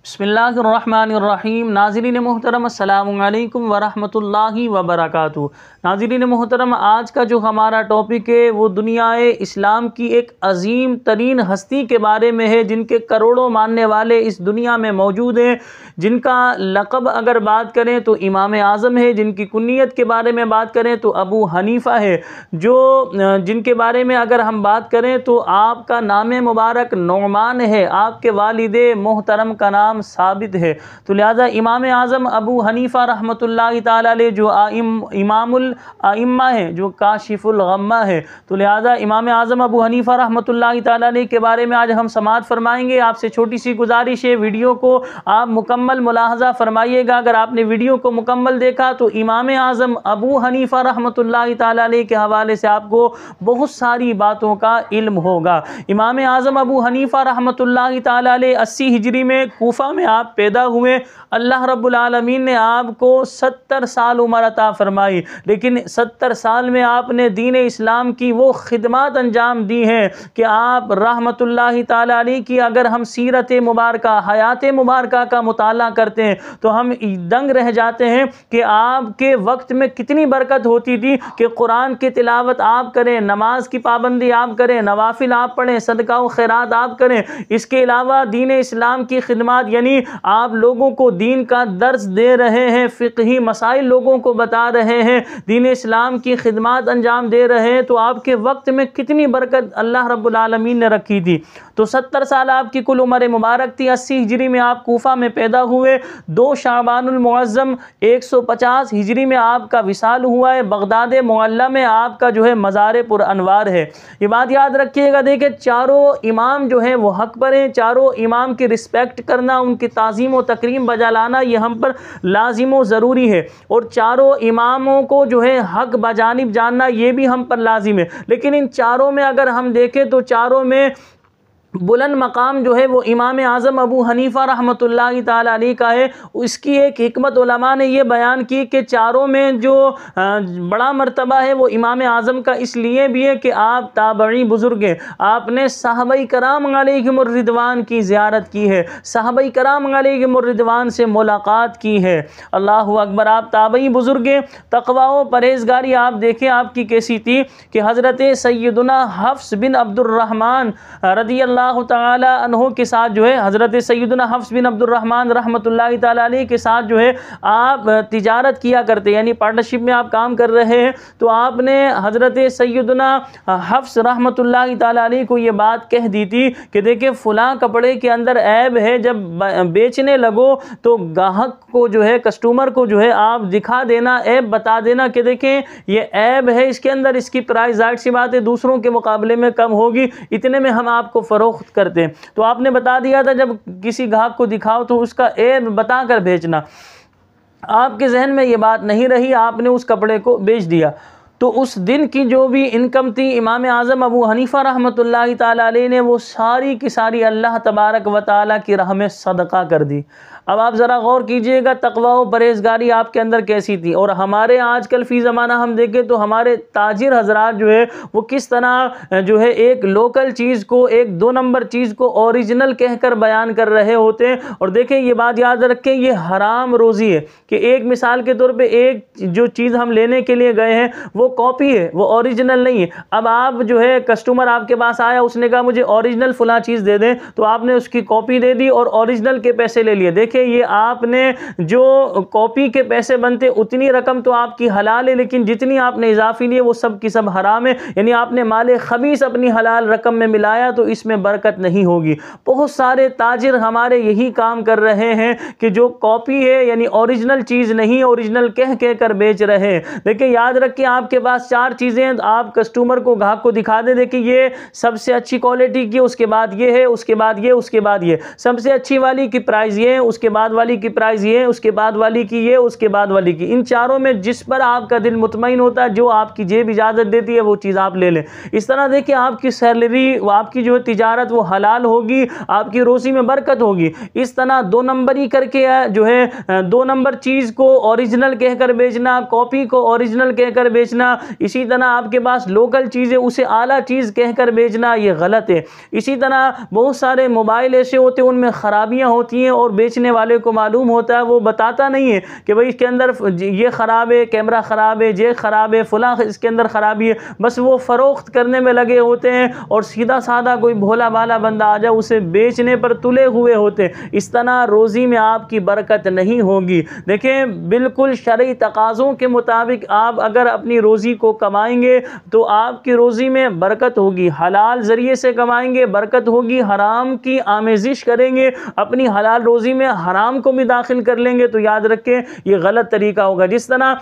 बिस्मिल्लाहिर्रहमानिर्रहीम। नाज़रीन मोहतरम अस्सलामु अलैकुम वरहमतुल्लाहि वबरकातुहू। नाज़रीन मोहतरम, आज का जो हमारा टॉपिक है वो दुनियाए इस्लाम की एक अजीम तरीन हस्ती के बारे में है, जिनके करोड़ों मानने वाले इस दुनिया में मौजूद हैं। जिनका लक़ब अगर बात करें तो इमाम आज़म है, जिनकी कुन्नियत के बारे में बात करें तो अबू हनीफ़ा है, जिनके बारे में अगर हम बात करें तो आपका नाम मुबारक नौमान है, आपके वालिदे मोहतरम का नाम साबित है। तो लिहाजा इमाम आज़म अबू हनीफ़ा रहमतुल्लाहि ताला अलैह जो इमामुल आइम्मा है, जो काशिफुल गम्मा है, तो लिहाजा इमाम आज़म अबू हनीफ़ा रहमतुल्लाहि ताला अलैह के बारे में आज हम समाअत फरमाएंगे। आपसे छोटी सी गुजारिश है, वीडियो को आप मुकम्मल मुलाहज़ा फरमाइएगा। अगर आपने वीडियो को मुकम्मल देखा तो इमाम आज़म अबू हनीफ़ा रहमतुल्लाहि ताला अलैह के हवाले से आपको बहुत सारी बातों का इल्म होगा। इमाम आज़म अबू हनीफ़ा रहमतुल्लाहि ताला अलैह 80 हिजरी में कूफा में आप पैदा हुए। अल्लाह रब्बुल आलमीन ने आपको 70 साल उम्र अता फरमाई, लेकिन 70 साल में आपने दीन इस्लाम की वो खिदमत अंजाम दी हैं कि आप रहमतुल्लाहि ताला अलैह की अगर हम सीरत मुबारका, हयात मुबारका का मुताला करते हैं तो हम दंग रह जाते हैं कि आपके वक्त में कितनी बरकत होती थी कि कुरान की तिलावत आप करें, नमाज की पाबंदी आप करें, नवाफिल आप पढ़ें, सदका व खैरात आप करें। इसके अलावा दीन इस्लाम की खिदमत यानी आप लोगों को दीन का दर्स दे रहे हैं, फ़िक़ही मसाइल लोगों को बता रहे हैं, दीन इस्लाम की खिदमत अंजाम दे रहे हैं, तो आपके वक्त में कितनी बरकत अल्लाह रब्बुल आलमीन ने रखी थी। तो 70 साल आपकी कुल उम्र मुबारक थी। 80 हिजरी में आप कूफा में पैदा हुए। 2 शाबानुल मुअज़्ज़म 150 हिजरी में आपका विसाल हुआ है। बगदाद मुअल्ला में आपका जो है मज़ार पुर अनवार है। ये बात याद रखिएगा। देखिए, चारों इमाम जो हैं वो हक पर हैं। चारों इमाम की रिस्पेक्ट करना, उनकी ताज़ीम व तकरीम बजा लाना, ये हम पर लाजिम व ज़रूरी है। और चारों इमामों को जो है हक बजानिब जानना, ये भी हम पर लाजिम है। लेकिन इन चारों में अगर हम देखें तो चारों में बुलंद मकाम जो है वो इमाम आज़म अबू हनीफ़ा रहमतुल्लाहि ताला अलैह का है। इसकी एक हिकमत उलमा ने ये बयान की कि चारों में जो बड़ा मर्तबा है वो इमाम आज़म का इसलिए भी है कि आप ताबई बुज़ुर्ग हैं। आपने सहाबाए कराम अलैहिमुर रिदवान की ज़ियारत की है, सहाबाए कराम अलैहिमुर रिदवान से मुलाकात की है। अल्लाहु अकबर। आप ताबई बुज़ुर्ग हैं। तक़वा व परहेज़गारी आप देखें आपकी कैसी थी कि हज़रत सैयदुना हफ्स बिन अब्दुर्रहमान रज़ियल्लाहु ताला अन्हु के साथ जो है, हज़रत सैयदुना हफ्स बिन अब्दुर्रहमान रहमतुल्लाहि ताला अलैह के साथ जो है आप तिजारत किया करते, यानी पार्टनरशिप में आप काम कर रहे हैं। तो आपने हज़रत सैयदुना हफ्स रहमतुल्लाहि ताला अलैह को ये बात कह दी थी कि देखिए फ़लाँ कपड़े के अंदर ऐब है, जब बेचने लगो तो गाहक को जो है, कस्टमर को जो है आप दिखा देना, ऐब बता देना कि देखें ये ऐब है इसके अंदर, इसकी प्राइस ज़ाहिर सी बात है दूसरों के मुकाबले में कम होगी, इतने में हम आपको फ़रोख्त करते हैं। तो आपने बता दिया था जब किसी ग्राहक को दिखाओ तो उसका ऐब बताकर बेचना। आपके जहन में ये बात नहीं रही, आपने उस कपड़े को बेच दिया। तो उस दिन की जो भी इनकम थी इमाम आज़म अबू हनीफ़ा रहमतुल्लाहि ताला अलैह ने वो सारी की सारी अल्लाह तबारक व ताला की राह में सदका कर दी। अब आप ज़रा गौर कीजिएगा तक़वा व परहेज़गारी आपके अंदर कैसी थी। और हमारे आजकल फ़ी ज़माना हम देखें तो हमारे ताजिर हज़रात जो है वो किस तरह जो है एक लोकल चीज़ को, एक 2 नंबर चीज़ को ओरिजिनल कहकर बयान कर रहे होते हैं। और देखें ये बात याद रखें, ये हराम रोज़ी है कि एक मिसाल के तौर पर एक जो चीज़ हम लेने के लिए गए हैं वो कॉपी है, वो ओरिजिनल नहीं है। अब आप जो है कस्टमर आपके पास आया, उसने कहा मुझे ओरिजिनल फला चीज़ दे दें, तो आपने उसकी कॉपी दे दी और ओरिजिनल के पैसे ले लिए। देखिए ये आपने जो कॉपी के पैसे बनते उतनी रकम तो आपकी हलाल है, लेकिन जितनी आपने इजाफी लिए वो सब की सब हराम है। यानी आपने माले खबीस अपनी हलाल रकम में मिलाया तो इसमें बरकत नहीं होगी। बहुत सारे ताजिर हमारे यही काम कर रहे हैं कि जो कॉपी है यानी ओरिजिनल चीज़ नहीं, ओरिजिनल कह कर बेच रहे हैं। देखिए याद रखिए आपके पास 4 चीज़ें हैं, आप कस्टमर को, ग्राहक को दिखा दें, देखिए ये सबसे अच्छी क्वालिटी की, उसके बाद ये है, उसके बाद ये, उसके बाद ये, सबसे अच्छी वाली की प्राइस ये है, उसके बाद वाली की प्राइस ये है, उसके बाद वाली की ये, उसके बाद वाली की। इन चारों में जिस पर आपका दिल मुतमईन होता है, जो आपकी जेब इजाज़त देती है, वो चीज़ आप ले लें। इस तरह देखिए आपकी सैलरी, आपकी जो तिजारत वो हलाल होगी, आपकी रोज़ी में बरकत होगी। इस तरह 2 नंबरी करके जो है 2 नंबर चीज़ को ओरिजिनल कहकर बेचना, कॉपी को ओरिजिनल कहकर बेचना, बेचना, इसी तरह आपके पास लोकल चीज़ है उसे आला चीज़ कहकर बेचना, ये गलत है। इसी तरह बहुत सारे मोबाइल ऐसे होते हैं उनमें ख़राबियाँ होती हैं और बेचने वाले को मालूम होता है, वो बताता नहीं है कि भाई इसके अंदर ये ख़राब है, कैमरा ख़राब है, ये ख़राब है, फुला इसके अंदर ख़राबी है, बस वो फ़रोख्त करने में लगे होते हैं और सीधा साधा कोई भोला भाला बंदा आ जाए उसे बेचने पर तुले हुए होते हैं। इस तरह रोज़ी में आपकी बरकत नहीं होगी। देखें, बिल्कुल शरई तकाज़ों के मुताबिक आप अगर अपनी रोज़ी को कमाएंगे तो आपकी रोज़ी में बरकत होगी। हलाल ज़रिए से कमाएंगे बरकत होगी, हराम की आमेज़िश करेंगे अपनी हलाल रोज़ी में हराम को भी दाखिल कर लेंगे तो याद रखें ये गलत तरीका होगा। जिस तरह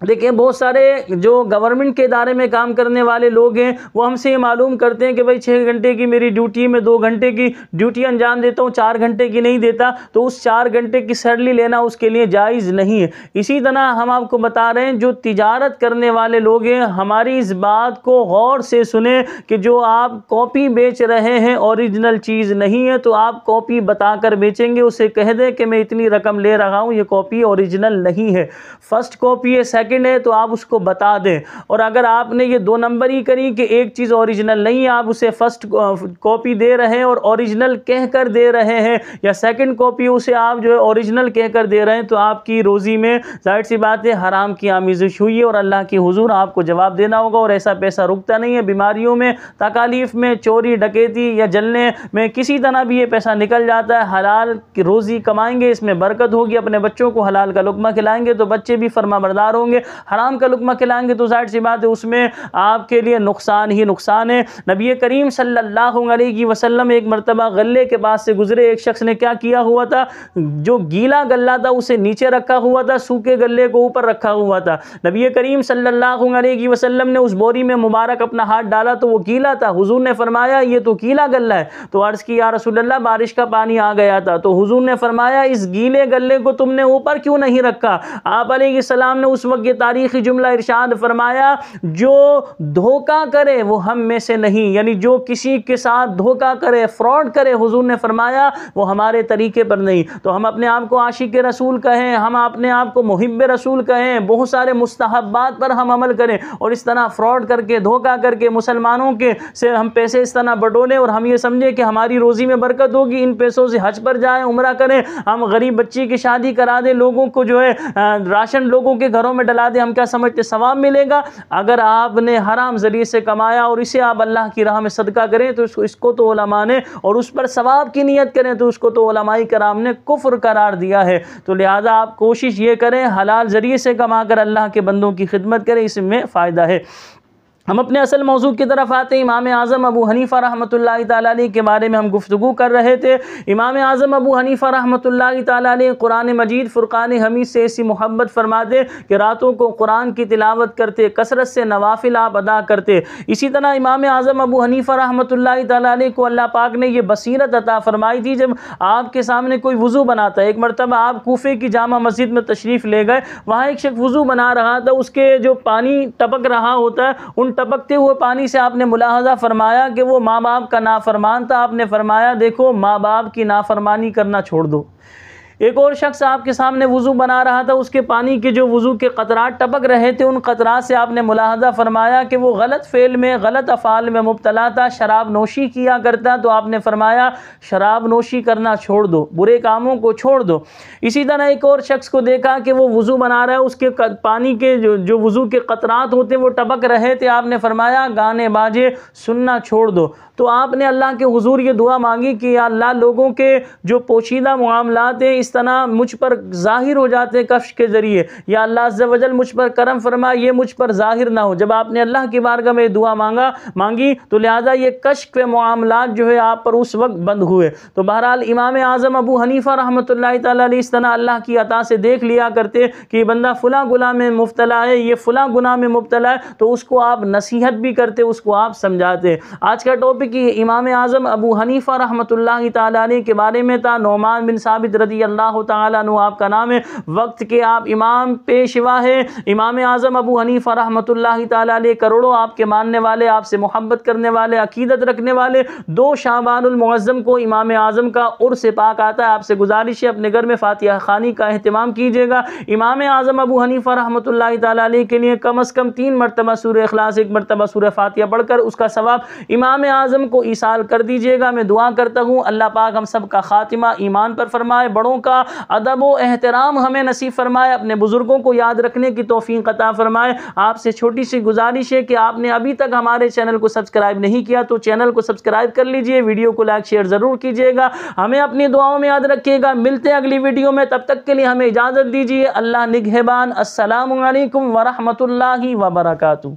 देखिए बहुत सारे जो गवर्नमेंट के इदारे में काम करने वाले लोग हैं वो हमसे ये मालूम करते हैं कि भाई 6 घंटे की मेरी ड्यूटी है, मैं 2 घंटे की ड्यूटी अंजाम देता हूँ, 4 घंटे की नहीं देता, तो उस 4 घंटे की सैलरी लेना उसके लिए जायज़ नहीं है। इसी तरह हम आपको बता रहे हैं जो तिजारत करने वाले लोग हैं हमारी इस बात को गौर से सुने कि जो आप कॉपी बेच रहे हैं ओरिजिनल चीज़ नहीं है तो आप कॉपी बताकर बेचेंगे, उसे कह दें कि मैं इतनी रकम ले रहा हूँ, ये कॉपी ओरिजिनल नहीं है, फर्स्ट कॉपी है, सेकंड है, तो आप उसको बता दें। और अगर आपने ये 2 नंबर ही करी कि एक चीज़ ओरिजिनल नहीं है, आप उसे फर्स्ट कॉपी दे रहे हैं और ओरिजिनल कहकर दे रहे हैं, या सेकंड कॉपी उसे आप जो है ओरिजिनल कहकर दे रहे हैं, तो आपकी रोज़ी में जाहिर सी बात है हराम की आमेज़िश हुई है और अल्लाह की हुजूर आपको जवाब देना होगा। और ऐसा पैसा रुकता नहीं है, बीमारियों में, तकालीफ में, चोरी डकैती या जलने में किसी तरह भी ये पैसा निकल जाता है। हलाल की रोज़ी कमाएंगे, इसमें बरकत होगी, अपने बच्चों को हलाल का लुक़मा खिलाएंगे तो बच्चे भी फरमाबरदार होंगे, हराम का लुक़मा खिलाएंगे तो जाहिर सी बात है उसमें आपके लिए नुकसान ही नुकसान है। नबी करीम सल्लल्लाहु अलैहि वसल्लम एक मरतबा गल्ले के पास से गुजरे, एक शख्स ने क्या किया हुआ था, जो गीला गल्ला था उसे नीचे रखा हुआ था, सूखे गल्ले को ऊपर रखा हुआ था। नबी करीम सल्लल्लाहु अलैहि वसल्लम ने उस बोरी में मुबारक अपना हाथ डाला तो वो गीला था। हुजूर ने फरमाया ये तो गीला गल्ला है। तो अर्ज़ की या रसूलल्लाह बारिश का पानी आ गया था। तो हुजूर ने फरमाया इस गीले गल्ले को तुमने ऊपर क्यों नहीं रखा। आप अलैहिस्सलाम ने उस वक्त तारीख़ी जुमला इरशाद फरमाया, जो धोखा करे वो हम में से नहीं, यानी जो किसी के साथ धोखा करे, फ्रॉड करे, हुजूर ने फरमाया वो हमारे तरीके पर नहीं। तो हम अपने आप को आशिक रसूल कहें, हम अपने आप को मुहिब्ब रसूल कहें, बहुत सारे मुस्तहब्बात पर हम अमल करें और इस तरह फ्रॉड करके, धोखा करके मुसलमानों के से हम पैसे इस तरह बटोलें और हम ये समझें कि हमारी रोज़ी में बरकत होगी, इन पैसों से हज पर जाएं, उम्रा करें, हम गरीब बच्ची की शादी करा दें, लोगों को जो है राशन लोगों के घरों में डला दें, हम क्या समझते सवाब मिलेगा। अगर आपने हराम जरिए से कमाया और इसे आप अल्लाह की राह में सदका करें तो इसको तो उलमा ने, और उस पर सवाब की नियत करें तो उसको तो उलमाए कराम ने कुफ्र करार दिया है। तो लिहाजा आप कोशिश ये करें हलाल जरिए से कमाकर अल्लाह के बंदों की खिदमत करें, इसमें फ़ायदा है। हम अपने असल मौजू की तरफ आते हैं। इमाम आज़म अबू हनीफ़ा रहमतुल्लाहि तआला अलैह के बारे में हम गुफ्तगू कर रहे थे। इमाम आज़म अबू हनीफ़ा रहमतुल्लाहि तआला अलैह कुरान मजीद फ़ुरक़ान हमीद से ऐसी मोहब्बत फरमाते कि रातों को कुरान की तिलावत करते, कसरत से नवाफिल आप अदा करते। इसी तरह इमाम आज़म अबू हनीफ़ा रहमतुल्लाहि तआला अलैह को अल्लाह पाक ने यह बसीरत अता फरमाई थी, जब आपके सामने कोई वज़ू बनाता है। एक मरतबा आप कूफे की जामा मस्जिद में तशरीफ़ ले गए, वहाँ एक शख्स वज़ू बना रहा था, उसके जो पानी टपक रहा होता है उन टपकते हुए पानी से आपने मुलाहजा फरमाया कि वो माँ बाप का नाफरमान था। आपने फरमाया देखो माँ बाप की नाफरमानी करना छोड़ दो। एक और शख्स आपके सामने वज़ू बना रहा था, उसके पानी के जो वज़ू के क़तरात टपक रहे थे, उन क़तरात से आपने मुलाहजा फरमाया कि वो गलत फ़ेल में, गलत अफ़ाल में मुब्तला था, शराब नोशी किया करता। तो आपने फरमाया शराब नोशी करना छोड़ दो, बुरे कामों को छोड़ दो। इसी तरह एक और शख्स को देखा कि वो वज़ू बना रहा है, उसके पानी के जो वज़ू के क़तरात होते वो टपक रहे थे। आपने फरमाया गाने बाजे सुनना छोड़ दो। तो आपने अल्लाह के हुजूर ये दुआ मांगी कि या अल्लाह लोगों के जो पोशीदा मामलात हैं इस तरह मुझ पर ज़ाहिर हो जाते हैं कश्फ के ज़रिए, या अल्लाह अज़्ज़ व जल मुझ पर करम फरमा, ये मुझ पर ज़ाहिर ना हो। जब आपने अल्लाह की बारगाह में दुआ मांगी तो लिहाजा ये कश्फ के मामलात जो है आप पर उस वक्त बंद हुए। तो बहरहाल इमाम आज़म अबू हनीफ़ा रहमतुल्लाहि तआला अलैह इस तरह अल्लाह की अता से देख लिया करते कि ये बंदा फ़लाँ गुनाह में मुब्तला है, ये फ़लाँ गुनाह में मुब्तला है, तो उसको आप नसीहत भी करते, उसको आप समझाते। आज का टॉपिक कि इमाम आज़म अबू हनीफ़ा रहमतुल्लाहि तआला अलैह के बारे में था। नौमान बिन साबित रज़ी रज़ियल्लाहु ताला अन्हु आपका नाम है। वक्त के आप इमाम पेशवा है, इमाम आज़म अबू हनीफा रहमतुल्लाहि ताला अलैह, करोड़ों आपके मानने वाले, आपसे मोहब्बत करने वाले, अकीदत रखने वाले। 2 शाबानुल मुअज़्ज़म को इमाम आज़म का उर्स पाक आता है। आपसे गुजारिश है अपने घर में फातिहा खानी का एहतमाम कीजिएगा। इमाम आज़म अबू हनीफा रहमतुल्लाहि ताला अलैह के लिए कम से कम 3 मरतबा सूरह इखलास, 1 मरतबा सूरह फातिहा पढ़कर उसका सवाब इमाम आज़म को ईसाल कर दीजिएगा। मैं दुआ करता हूँ अल्लाह पाक हम सब का खातिमा ईमान पर फरमाए, बड़ों का अदब व एहतराम हमें नसीब फरमाए, अपने बुजुर्गों को याद रखने की तौफीक अता फरमाए। आपसे छोटी सी गुजारिश है कि आपने अभी तक हमारे चैनल को सब्सक्राइब नहीं किया तो चैनल को सब्सक्राइब कर लीजिए, वीडियो को लाइक शेयर ज़रूर कीजिएगा, हमें अपनी दुआओं में याद रखिएगा। मिलते हैं अगली वीडियो में, तब तक के लिए हमें इजाज़त दीजिए। अल्लाह निगहबान। अस्सलामु अलैकुम व रहमतुल्लाहि व बरकातुहू।